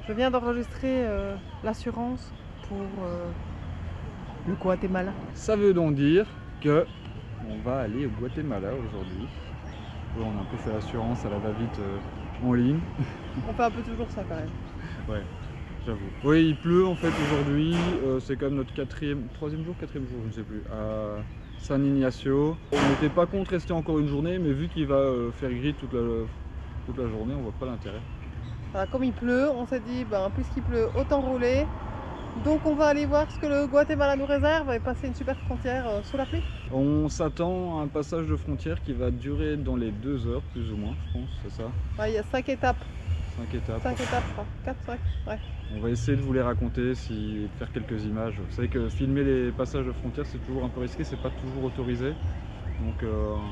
Je viens d'enregistrer l'assurance pour le Guatemala. Ça veut donc dire que on va aller au Guatemala aujourd'hui. On a un peu fait l'assurance à la va-vite en ligne. On fait un peu toujours ça quand même. Ouais, j'avoue. Oui, il pleut en fait aujourd'hui. C'est quand même notre troisième jour, je ne sais plus, à San Ignacio. On n'était pas contre rester encore une journée, mais vu qu'il va faire gris toute la journée, on voit pas l'intérêt. Voilà, comme il pleut, on s'est dit, puisqu'il pleut, autant rouler. Donc on va aller voir ce que le Guatemala nous réserve et passer une super frontière sous la pluie. On s'attend à un passage de frontière qui va durer dans les 2 heures, plus ou moins, je pense, c'est ça? Ouais, il y a 5 étapes. 5 étapes. 5 étapes, je crois. 4, 5, ouais. On va essayer de vous les raconter, et de faire quelques images. Vous savez que filmer les passages de frontières, c'est toujours un peu risqué, c'est pas toujours autorisé. Donc,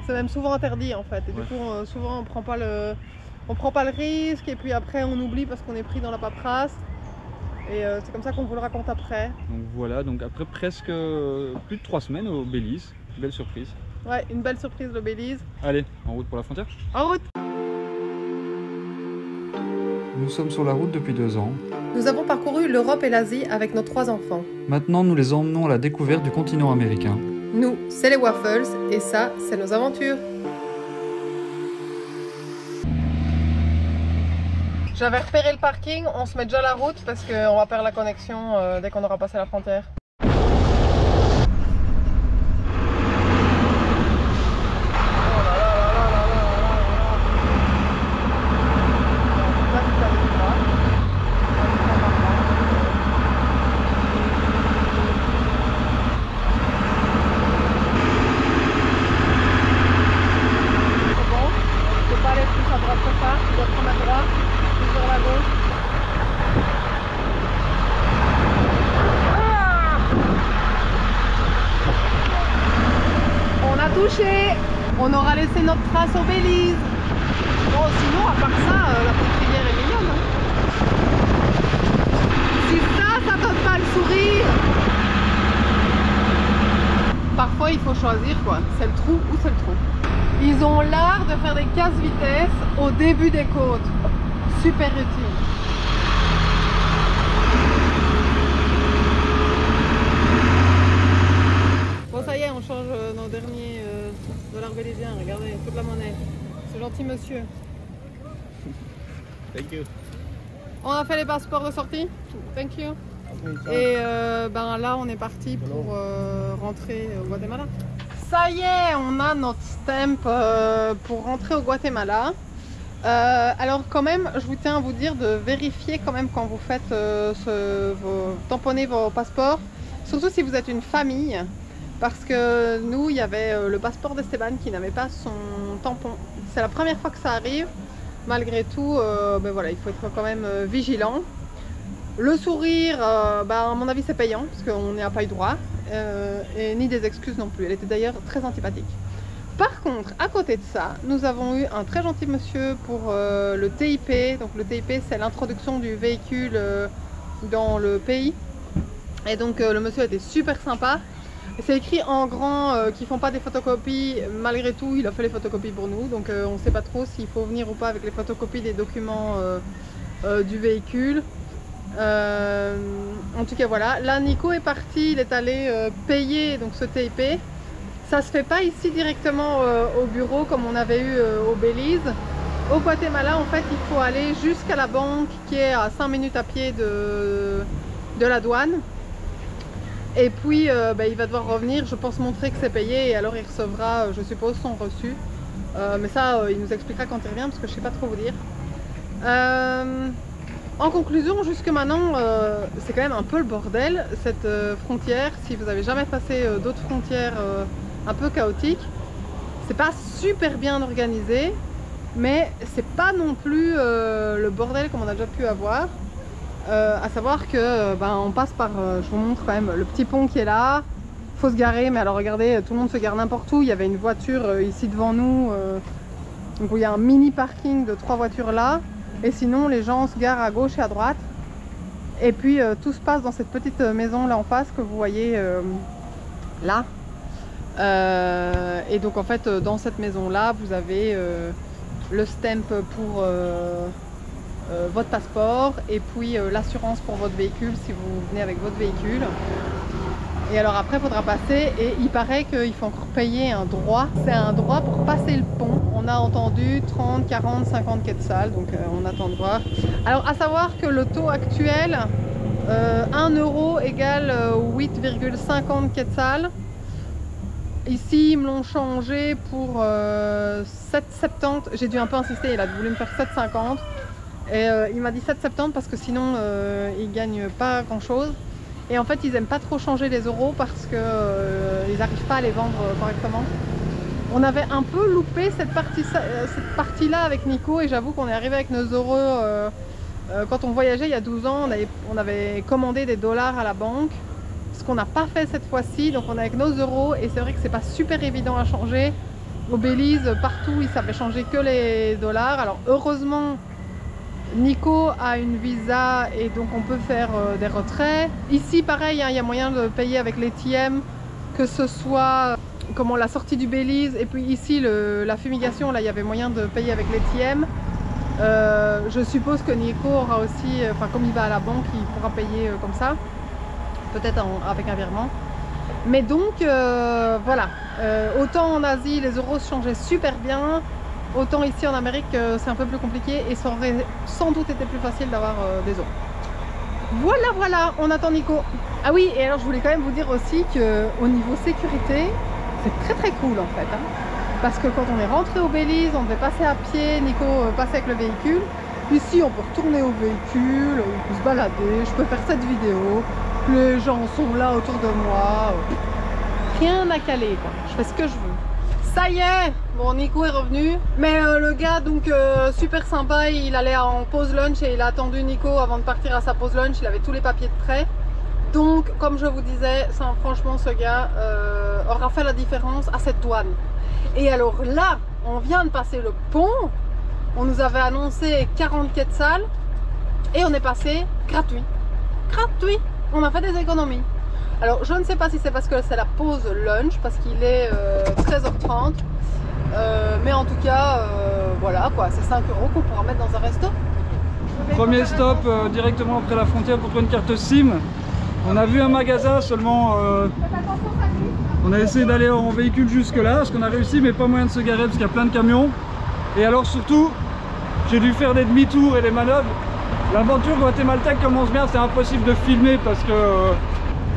c'est même souvent interdit en fait. Et ouais. Du coup, souvent on prend pas le risque et puis après on oublie parce qu'on est pris dans la paperasse. Et c'est comme ça qu'on vous le raconte après. Donc voilà, donc après presque plus de 3 semaines au Belize, belle surprise. Ouais, une belle surprise le Belize. Allez, en route pour la frontière. En route! Nous sommes sur la route depuis 2 ans. Nous avons parcouru l'Europe et l'Asie avec nos 3 enfants. Maintenant, nous les emmenons à la découverte du continent américain. Nous, c'est les Waffles et ça, c'est nos aventures. J'avais repéré le parking, on se met déjà à la route parce qu'on va perdre la connexion dès qu'on aura passé la frontière. On aura laissé notre trace au Belize. Bon, sinon, à part ça, la petite rivière est mignonne. Hein. Si ça donne pas le sourire. Parfois, il faut choisir quoi. C'est le trou ou c'est le trou. Ils ont l'art de faire des casse-vitesse au début des côtes. Super utile. Bon, ça y est, on change nos derniers dollars bélésiens. Regardez, toute la monnaie. C'est gentil, monsieur. Thank you. On a fait les passeports de sortie. Thank you. Et là, on est parti pour rentrer au Guatemala. Ça y est, on a notre stamp pour rentrer au Guatemala. Alors quand même, je vous tiens à vous dire de vérifier quand même quand vous faites tamponner vos passeports. Surtout si vous êtes une famille. Parce que nous, il y avait le passeport d'Esteban qui n'avait pas son tampon. C'est la première fois que ça arrive. Malgré tout, voilà, il faut être quand même vigilant. Le sourire, à mon avis, c'est payant parce qu'on n'y a pas eu droit. Et ni des excuses non plus. Elle était d'ailleurs très antipathique. Par contre, à côté de ça, nous avons eu un très gentil monsieur pour le TIP. Donc le TIP, c'est l'introduction du véhicule dans le pays. Et donc le monsieur était super sympa. C'est écrit en grand qu'ils font pas des photocopies. Malgré tout, il a fait les photocopies pour nous. Donc on ne sait pas trop s'il faut venir ou pas avec les photocopies des documents du véhicule. En tout cas voilà, là Nico est parti, il est allé payer donc ce TIP. Ça se fait pas ici directement au bureau comme on avait eu au Belize. Au Guatemala en fait il faut aller jusqu'à la banque qui est à 5 minutes à pied de la douane. Et puis il va devoir revenir, je pense, montrer que c'est payé et alors il recevra, je suppose, son reçu. Mais ça il nous expliquera quand il revient parce que je sais pas trop vous dire. En conclusion, jusque maintenant, c'est quand même un peu le bordel, cette frontière. Si vous n'avez jamais passé d'autres frontières un peu chaotiques, c'est pas super bien organisé, mais c'est pas non plus le bordel comme on a déjà pu avoir. À savoir que on passe par, je vous montre quand même le petit pont qui est là. Faut se garer, mais alors regardez, tout le monde se gare n'importe où. Il y avait une voiture ici devant nous, donc il y a un mini parking de 3 voitures là. Et sinon les gens se garent à gauche et à droite. Et puis tout se passe dans cette petite maison là en face que vous voyez là. Et donc en fait dans cette maison là vous avez le stamp votre passeport et puis l'assurance pour votre véhicule si vous venez avec votre véhicule. Et alors après il faudra passer et il paraît qu'il faut encore payer un droit. C'est un droit pour passer le pont. On a entendu 30, 40, 50 quetzals, donc on attend de voir. Alors à savoir que le taux actuel, 1 euro égale 8,50 quetzals. Ici ils me l'ont changé pour 7,70. J'ai dû un peu insister, il a voulu me faire 7,50. Et il m'a dit 7,70 parce que sinon il ne gagne pas grand chose. Et en fait ils n'aiment pas trop changer les euros parce qu'ils n'arrivent pas à les vendre correctement. On avait un peu loupé cette partie-là avec Nico et j'avoue qu'on est arrivé avec nos euros. Quand on voyageait il y a 12 ans, on avait commandé des dollars à la banque. Ce qu'on n'a pas fait cette fois-ci, donc on est avec nos euros et c'est vrai que c'est pas super évident à changer. Au Belize, partout ils savaient changer que les dollars. Alors heureusement Nico a une visa et donc on peut faire des retraits. Ici pareil, hein, il y a moyen de payer avec l'ATM, que ce soit comment la sortie du Belize et puis ici la fumigation, là il y avait moyen de payer avec l'ATM. Je suppose que Nico aura aussi, enfin comme il va à la banque, il pourra payer comme ça, peut-être avec un virement. Mais donc voilà, autant en Asie les euros se changeaient super bien, autant ici en Amérique c'est un peu plus compliqué et ça aurait sans doute été plus facile d'avoir des euros. Voilà, on attend Nico. Ah oui, et alors je voulais quand même vous dire aussi qu'au niveau sécurité, c'est très cool en fait. Hein, parce que quand on est rentré au Belize, on devait passer à pied, Nico passait avec le véhicule. Ici on peut retourner au véhicule, on peut se balader, je peux faire cette vidéo. Les gens sont là autour de moi. Rien à caler quoi, je fais ce que je veux. Ça y est, bon Nico est revenu, mais le gars donc super sympa, il allait en pause lunch et il a attendu Nico avant de partir à sa pause lunch, il avait tous les papiers de prêt. Donc comme je vous disais, franchement ce gars aura fait la différence à cette douane. Et alors là, on vient de passer le pont, on nous avait annoncé 40 quetzals et on est passé gratuit. Gratuit, on a fait des économies. Alors je ne sais pas si c'est parce que c'est la pause lunch, parce qu'il est 13h30, mais en tout cas, voilà quoi, c'est 5 € qu'on pourra mettre dans un resto. Premier stop directement après la frontière pour trouver une carte SIM. On a vu un magasin seulement, on a essayé d'aller en véhicule jusque là, parce qu'on a réussi mais pas moyen de se garer parce qu'il y a plein de camions. Et alors surtout, j'ai dû faire des demi-tours et des manœuvres. L'aventure guatémaltèque commence bien, c'est impossible de filmer parce que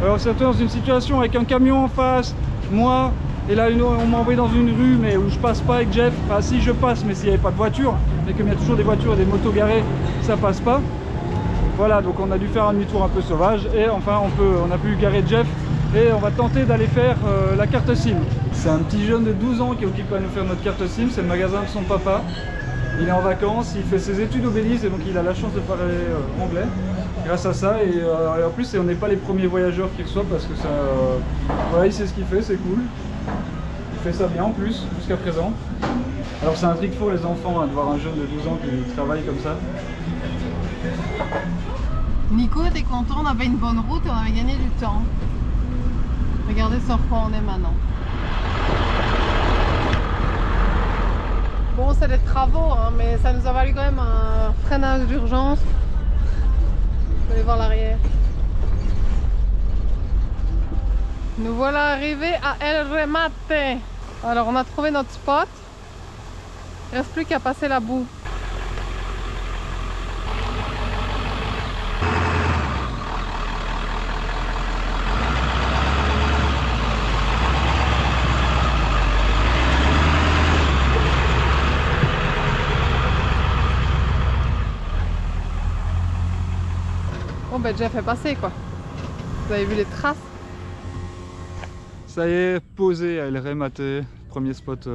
on s'est retrouvé dans une situation avec un camion en face, moi, et là on m'a envoyé dans une rue mais où je passe pas avec Jeff. Enfin si je passe, mais s'il n'y avait pas de voiture, mais comme il y a toujours des voitures et des motos garées, ça passe pas. Voilà, donc on a dû faire un demi-tour un peu sauvage et enfin on a pu garer Jeff et on va tenter d'aller faire la carte SIM. C'est un petit jeune de 12 ans qui est occupé à nous faire notre carte SIM, c'est le magasin de son papa. Il est en vacances, il fait ses études au Belize et donc il a la chance de parler anglais grâce à ça. Et en plus on n'est pas les premiers voyageurs qu'il reçoit parce que ça, voilà, il sait ce qu'il fait, c'est cool. Il fait ça bien en plus jusqu'à présent. Alors c'est un truc pour les enfants hein, de voir un jeune de 12 ans qui travaille comme ça. Nico était content, on avait une bonne route et on avait gagné du temps. Regardez sur quoi on est maintenant. Bon, c'est des travaux, hein, mais ça nous a valu quand même un freinage d'urgence. Vous allez voir l'arrière. Nous voilà arrivés à El Remate. Alors, on a trouvé notre spot. Il ne reste plus qu'à passer la boue. Bon ben Jeff est passé quoi. Vous avez vu les traces? Ça y est, posé à El Remate, premier spot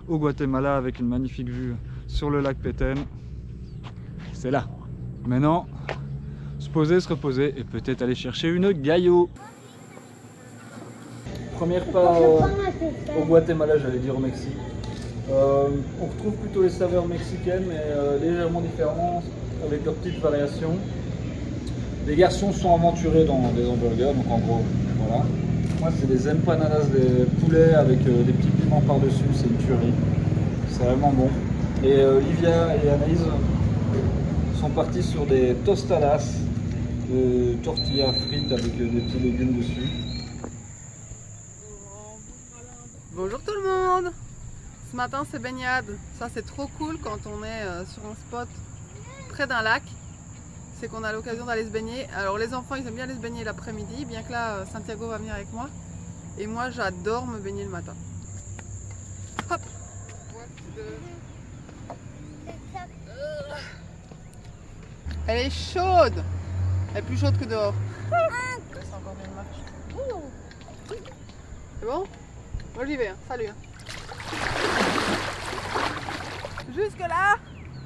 au Guatemala avec une magnifique vue sur le lac Petén. C'est là. Maintenant, se poser, se reposer et peut-être aller chercher une gayo. Première pas au Guatemala, j'allais dire au Mexique. On retrouve plutôt les saveurs mexicaines mais légèrement différentes avec leurs petites variations. Les garçons sont aventurés dans des hamburgers, donc en gros, voilà. Moi, c'est des empanadas de poulet avec des petits piments par-dessus, c'est une tuerie. C'est vraiment bon. Et Olivia et Anaïs sont partis sur des tostadas de tortillas frites avec des petits légumes dessus. Bonjour tout le monde. Ce matin c'est baignade. Ça c'est trop cool quand on est sur un spot près d'un lac. C'est qu'on a l'occasion d'aller se baigner. Alors les enfants ils aiment bien aller se baigner l'après-midi, bien que là Santiago va venir avec moi. Et moi j'adore me baigner le matin. Hop. Elle est chaude. Elle est plus chaude que dehors. C'est encore bien match. C'est bon? Moi j'y vais, hein. Salut. Jusque là,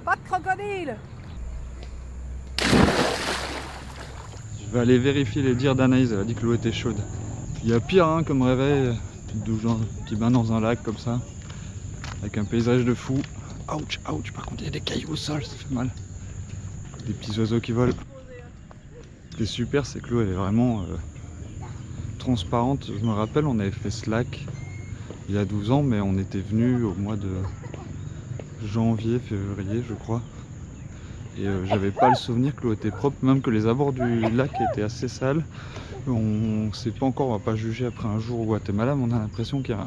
pas de crocodile. Je vais aller vérifier les dires d'Anaïs, elle a dit que l'eau était chaude. Il y a pire hein, comme réveil, genre un petit bain dans un lac comme ça, avec un paysage de fou. Ouch, ouch, par contre il y a des cailloux au sol, ça fait mal. Des petits oiseaux qui volent. Ce qui est super, c'est que l'eau elle est vraiment transparente. Je me rappelle, on avait fait ce lac il y a 12 ans, mais on était venu au mois de janvier, février, je crois. Et j'avais pas le souvenir que l'eau était propre, même que les abords du lac étaient assez sales. On sait pas encore, on va pas juger après un jour au Guatemala, mais on a l'impression qu'il y a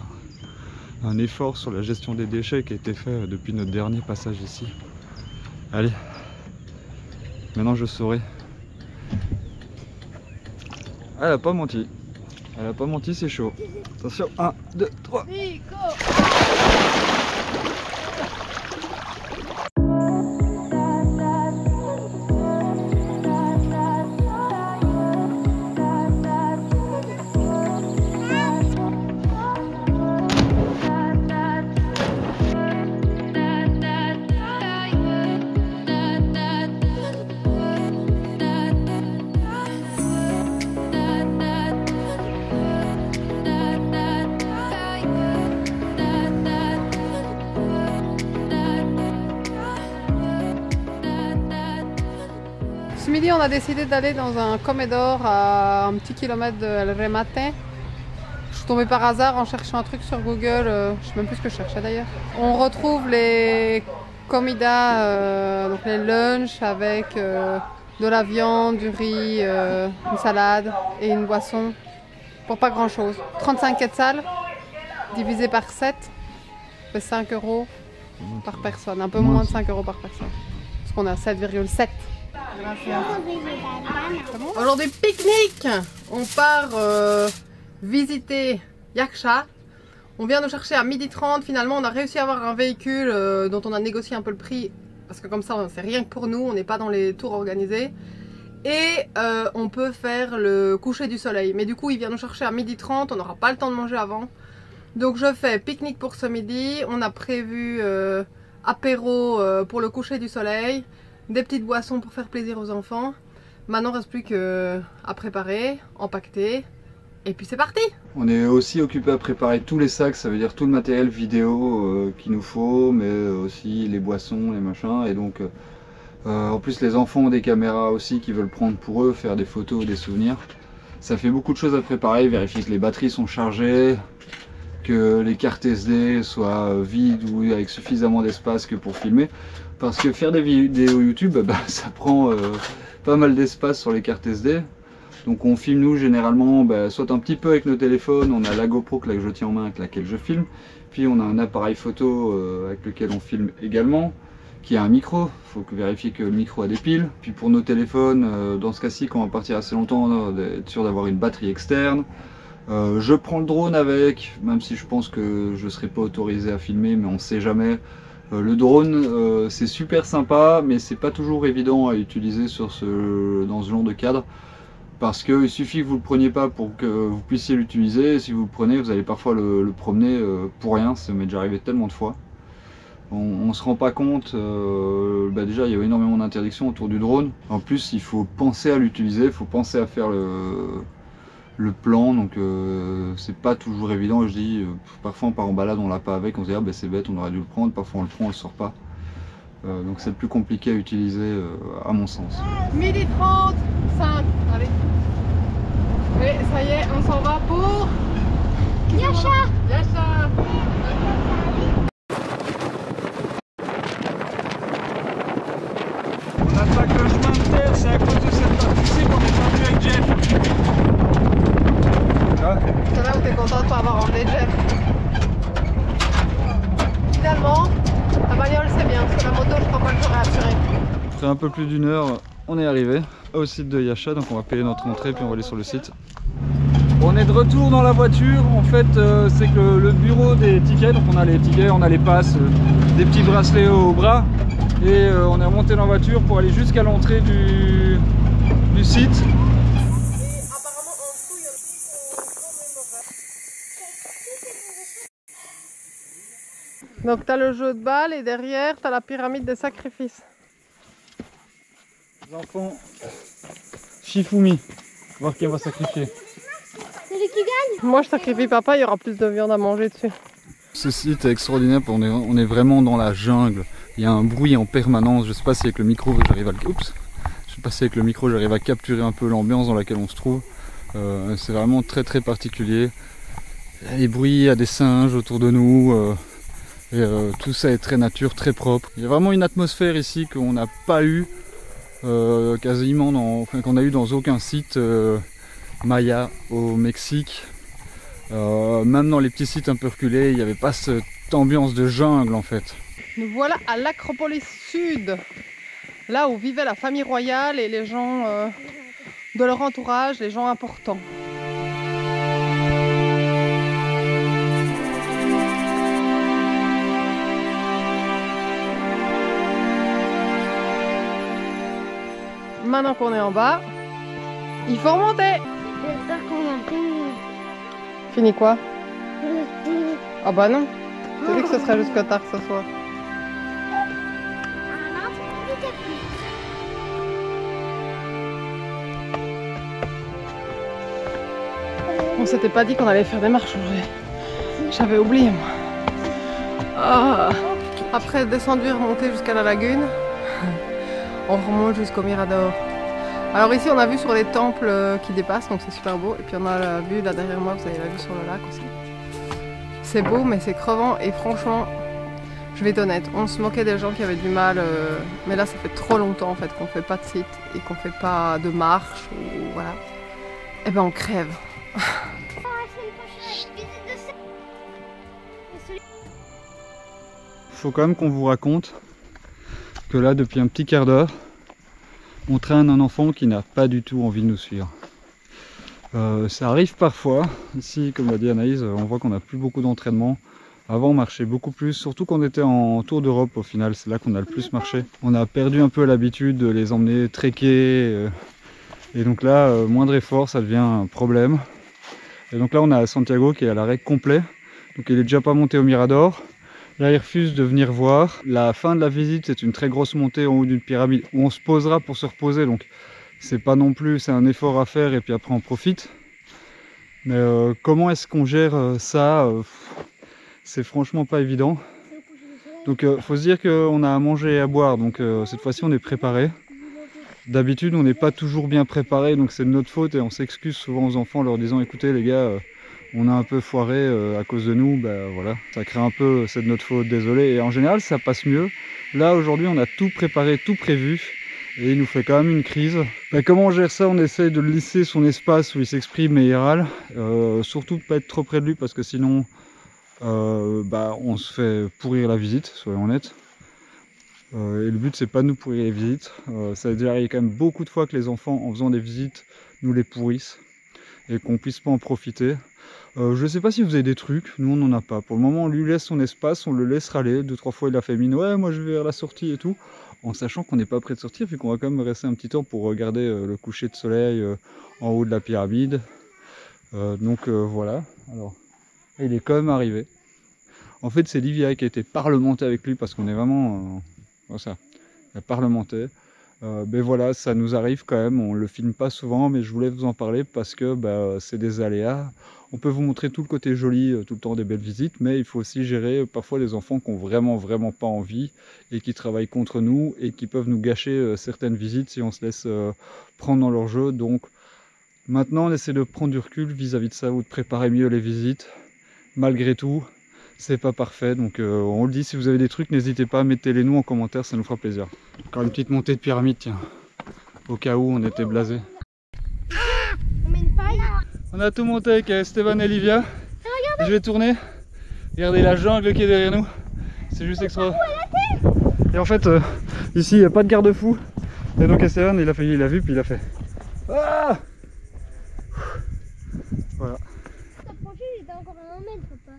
un effort sur la gestion des déchets qui a été fait depuis notre dernier passage ici. Allez, maintenant je saurai. Elle a pas menti. Elle a pas menti, c'est chaud. Attention, 1, 2, 3. Ce midi, on a décidé d'aller dans un comedor à un petit kilomètre de El Remate. Je suis tombée par hasard en cherchant un truc sur Google, je sais même plus ce que je cherchais d'ailleurs. On retrouve les comidas, donc les lunchs avec de la viande, du riz, une salade et une boisson pour pas grand chose. 35 quetzals divisé par 7, ça fait 5 € par personne, un peu moins de 5 € par personne. Parce qu'on est à 7,7. Aujourd'hui pique-nique. On part visiter Yaksha. On vient nous chercher à 12h30. Finalement on a réussi à avoir un véhicule dont on a négocié un peu le prix. Parce que comme ça c'est rien que pour nous, on n'est pas dans les tours organisés. Et on peut faire le coucher du soleil. Mais du coup il vient nous chercher à 12h30, on n'aura pas le temps de manger avant. Donc je fais pique-nique pour ce midi. On a prévu apéro pour le coucher du soleil. Des petites boissons pour faire plaisir aux enfants. Maintenant, il ne reste plus qu'à préparer, empaqueter, et puis c'est parti! On est aussi occupé à préparer tous les sacs, ça veut dire tout le matériel vidéo qu'il nous faut, mais aussi les boissons, les machins. Et donc, en plus, les enfants ont des caméras aussi qui veulent prendre pour eux, faire des photos, des souvenirs. Ça fait beaucoup de choses à préparer, vérifier que les batteries sont chargées, que les cartes SD soient vides ou avec suffisamment d'espace que pour filmer. Parce que faire des vidéos YouTube, bah, ça prend pas mal d'espace sur les cartes SD. Donc on filme nous généralement soit un petit peu avec nos téléphones, on a la GoPro que je tiens en main avec laquelle je filme. Puis on a un appareil photo avec lequel on filme également, qui a un micro, il faut vérifier que le micro a des piles. Puis pour nos téléphones, dans ce cas-ci quand on va partir assez longtemps, être sûr d'avoir une batterie externe. Je prends le drone avec, même si je pense que je ne serai pas autorisé à filmer, mais on ne sait jamais. Le drone c'est super sympa, mais c'est pas toujours évident à utiliser dans ce genre de cadre, parce qu'il suffit que vous le preniez pas pour que vous puissiez l'utiliser, et si vous le prenez vous allez parfois le promener pour rien. Ça m'est déjà arrivé tellement de fois. On se rend pas compte, déjà il y a énormément d'interdictions autour du drone. En plus il faut penser à l'utiliser, il faut penser à faire le plan, donc c'est pas toujours évident. Je dis parfois on part en balade, on l'a pas avec, on se dit ah ben c'est bête, on aurait dû le prendre, parfois on le prend, on le sort pas. Donc c'est le plus compliqué à utiliser à mon sens. 12h30, 5, allez. Et ça y est, on s'en va pour Yaksha. Yaksha. On a peu plus d'1 heure, on est arrivé au site de Yasha, donc on va payer notre entrée puis on va aller sur le site. On est de retour dans la voiture. En fait c'est que le bureau des tickets, donc on a les tickets, on a les passes, des petits bracelets au bras, et on est remonté dans la voiture pour aller jusqu'à l'entrée du site. Donc tu as le jeu de balle et derrière tu as la pyramide des sacrifices. Les enfants, Shifumi, voir qui va sacrifier. C'est lui qui gagne. Moi je sacrifie papa, il y aura plus de viande à manger dessus. Ce site est extraordinaire, on est vraiment dans la jungle. Il y a un bruit en permanence, je sais pas si avec le micro j'arrive à capturer un peu l'ambiance dans laquelle on se trouve. C'est vraiment très très particulier. Il y a des bruits, il y a des singes autour de nous. Tout ça est très nature, très propre. Il y a vraiment une atmosphère ici qu'on n'a pas eu quasiment qu'on a eu dans aucun site maya au Mexique. Même dans les petits sites un peu reculés, il n'y avait pas cette ambiance de jungle en fait. Nous voilà à l'Acropolis Sud, là où vivait la famille royale et les gens de leur entourage, les gens importants. Maintenant qu'on est en bas, il faut remonter. J'espère qu'on a fini. Fini quoi? Ah bah non. J'ai dit que ce serait jusqu'à tard ce soir. On s'était pas dit qu'on allait faire des marches aujourd'hui. J'avais oublié moi. Ah. Après descendu et remonter jusqu'à la lagune, on remonte jusqu'au Mirador. Alors ici on a vu sur les temples qui dépassent, donc c'est super beau. Et puis on a la vue là derrière moi, vous avez la vue sur le lac aussi. C'est beau mais c'est crevant et franchement, je vais être honnête, on se moquait des gens qui avaient du mal. Mais là ça fait trop longtemps en fait qu'on fait pas de site et qu'on fait pas de marche ou voilà. Et ben on crève. Faut quand même qu'on vous raconte que là depuis un petit quart d'heure on traîne un enfant qui n'a pas du tout envie de nous suivre. Ça arrive parfois, ici comme l'a dit Anaïs, on voit qu'on n'a plus beaucoup d'entraînement. Avant on marchait beaucoup plus, surtout quand on était en Tour d'Europe au final, c'est là qu'on a le plus marché. On a perdu un peu l'habitude de les emmener trekker, et donc là moindre effort ça devient un problème. Et donc là on a Santiago qui est à l'arrêt complet, donc il est déjà pas monté au Mirador. Là, il refuse de venir voir. La fin de la visite, c'est une très grosse montée en haut d'une pyramide où on se posera pour se reposer. Donc, c'est pas non plus, c'est un effort à faire et puis après on profite. Mais comment est-ce qu'on gère ça c'est franchement pas évident. Donc, faut se dire qu'on a à manger et à boire. Donc, cette fois-ci, on est préparé. D'habitude, on n'est pas toujours bien préparé. Donc, c'est de notre faute et on s'excuse souvent aux enfants en leur disant écoutez, les gars. On a un peu foiré à cause de nous, bah voilà, ça crée un peu, c'est de notre faute, désolé. Et en général, ça passe mieux. Là, aujourd'hui, on a tout préparé, tout prévu, et il nous fait quand même une crise. Bah, comment on gère ça? On essaye de laisser son espace où il s'exprime et il râle. Surtout pas être trop près de lui, parce que sinon, on se fait pourrir la visite, soyons honnêtes. Et le but, c'est pas de nous pourrir les visites. Ça a déjà arrivé quand même beaucoup de fois que les enfants, en faisant des visites, nous les pourrissent et qu'on puisse pas en profiter. Je sais pas si vous avez des trucs, nous on n'en a pas. Pour le moment on lui laisse son espace, on le laisse râler. 2-3 fois il a fait mine, ouais moi je vais vers la sortie et tout, en sachant qu'on n'est pas prêt de sortir, puis qu'on va quand même rester un petit temps pour regarder le coucher de soleil en haut de la pyramide. Voilà, alors il est quand même arrivé. En fait c'est Livia qui a été parlementée avec lui parce qu'on est vraiment... ça, il a parlementé. Mais voilà, ça nous arrive quand même, on le filme pas souvent, mais je voulais vous en parler parce que c'est des aléas. On peut vous montrer tout le côté joli, tout le temps des belles visites, mais il faut aussi gérer parfois les enfants qui ont vraiment pas envie et qui travaillent contre nous et qui peuvent nous gâcher certaines visites si on se laisse prendre dans leur jeu. Donc maintenant on essaie de prendre du recul vis-à-vis de ça ou de préparer mieux les visites. Malgré tout, c'est pas parfait, donc on le dit, si vous avez des trucs, n'hésitez pas, mettez-les nous en commentaire, ça nous fera plaisir. Encore une petite montée de pyramide, tiens, au cas où on était blasé. On met une paille. On a tout monté avec Esteban et Livia. Je vais tourner. Regardez la jungle qui est derrière nous. C'est juste extraordinaire. Et en fait, ici il n'y a pas de garde-fou. Et donc Esteban, il a vu, puis il a fait. Ah, voilà. T'approcher, il était encore à 1 mètre, papa.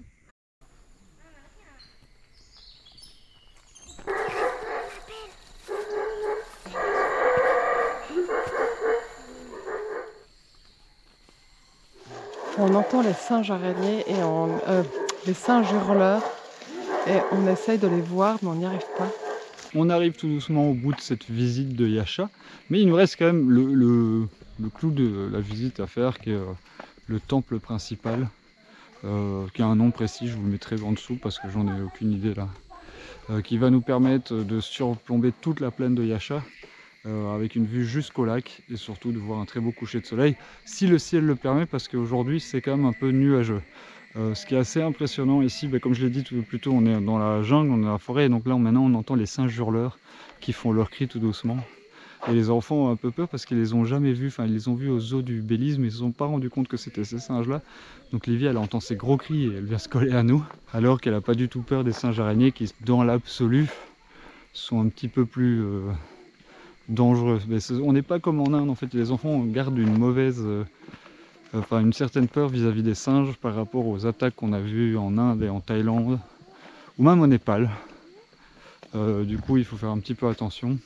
On entend les singes araignées et les singes hurleurs et on essaye de les voir mais on n'y arrive pas. On arrive tout doucement au bout de cette visite de Yasha, mais il nous reste quand même le clou de la visite à faire, qui est le temple principal, qui a un nom précis, je vous le mettrai en dessous parce que j'en ai aucune idée là, qui va nous permettre de surplomber toute la plaine de Yasha, avec une vue jusqu'au lac et surtout de voir un très beau coucher de soleil, si le ciel le permet, parce qu'aujourd'hui c'est quand même un peu nuageux. Ce qui est assez impressionnant ici, comme je l'ai dit plus tôt, on est dans la jungle, on est dans la forêt, et donc là maintenant on entend les singes hurleurs qui font leurs cris tout doucement. Et les enfants ont un peu peur parce qu'ils les ont jamais vus, enfin ils les ont vus aux eaux du Belize, mais ils ne se sont pas rendu compte que c'était ces singes-là. Donc Livy, elle entend ces gros cris et elle vient se coller à nous, alors qu'elle n'a pas du tout peur des singes araignées qui, dans l'absolu, sont un petit peu plus dangereux. Mais on n'est pas comme en Inde, en fait, les enfants gardent une mauvaise... Enfin, une certaine peur vis-à-vis des singes par rapport aux attaques qu'on a vues en Inde et en Thaïlande, ou même au Népal. Du coup, il faut faire un petit peu attention.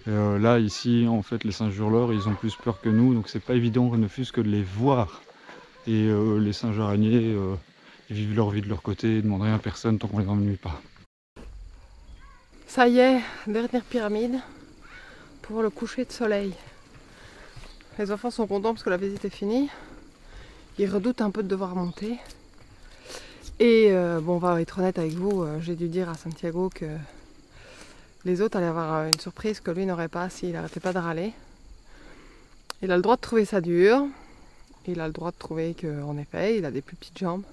Là, ici, en fait, les singes hurleurs, ils ont plus peur que nous, donc c'est pas évident, ne fût-ce que de les voir. Et les singes araignées, ils vivent leur vie de leur côté, ils demandent rien à personne tant qu'on les ennuie pas. Ça y est, dernière pyramide pour le coucher de soleil. Les enfants sont contents parce que la visite est finie. Ils redoutent un peu de devoir monter. Et bon, on va être honnête avec vous, j'ai dû dire à Santiago que les autres allaient avoir une surprise que lui n'aurait pas s'il n'arrêtait pas de râler. Il a le droit de trouver ça dur. Il a le droit de trouver qu'en effet, il a des plus petites jambes.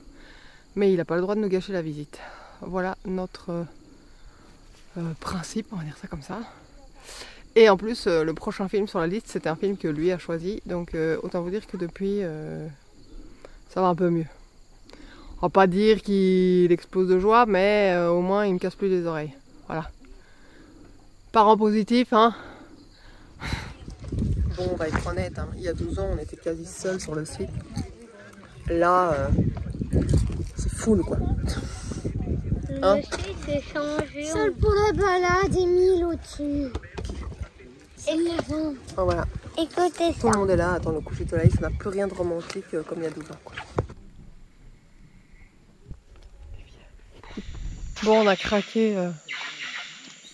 Mais il n'a pas le droit de nous gâcher la visite. Voilà notre principe, on va dire ça comme ça. Et en plus, le prochain film sur la liste, c'était un film que lui a choisi. Donc autant vous dire que depuis, ça va un peu mieux. On va pas dire qu'il explose de joie, mais au moins il me casse plus les oreilles. Voilà. Parent positif, hein. Bon, on va être honnête, hein. Il y a 12 ans, on était quasi seuls sur le site. Là, c'est full, quoi. Hein? Le site s'est changé. Seul pour la balade et 1000 au-dessus. Oh, voilà. Écoutez ça. Tout le monde est là, attends le coucher de soleil, ça n'a plus rien de romantique comme il y a 12 ans, quoi. Bon, on a craqué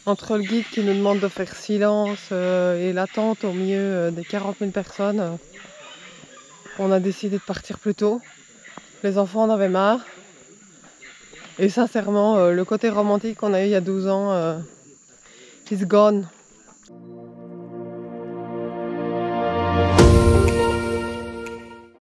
entre le guide qui nous demande de faire silence et l'attente au milieu des 40 000 personnes. On a décidé de partir plus tôt. Les enfants en avaient marre. Et sincèrement, le côté romantique qu'on a eu il y a 12 ans, is gone.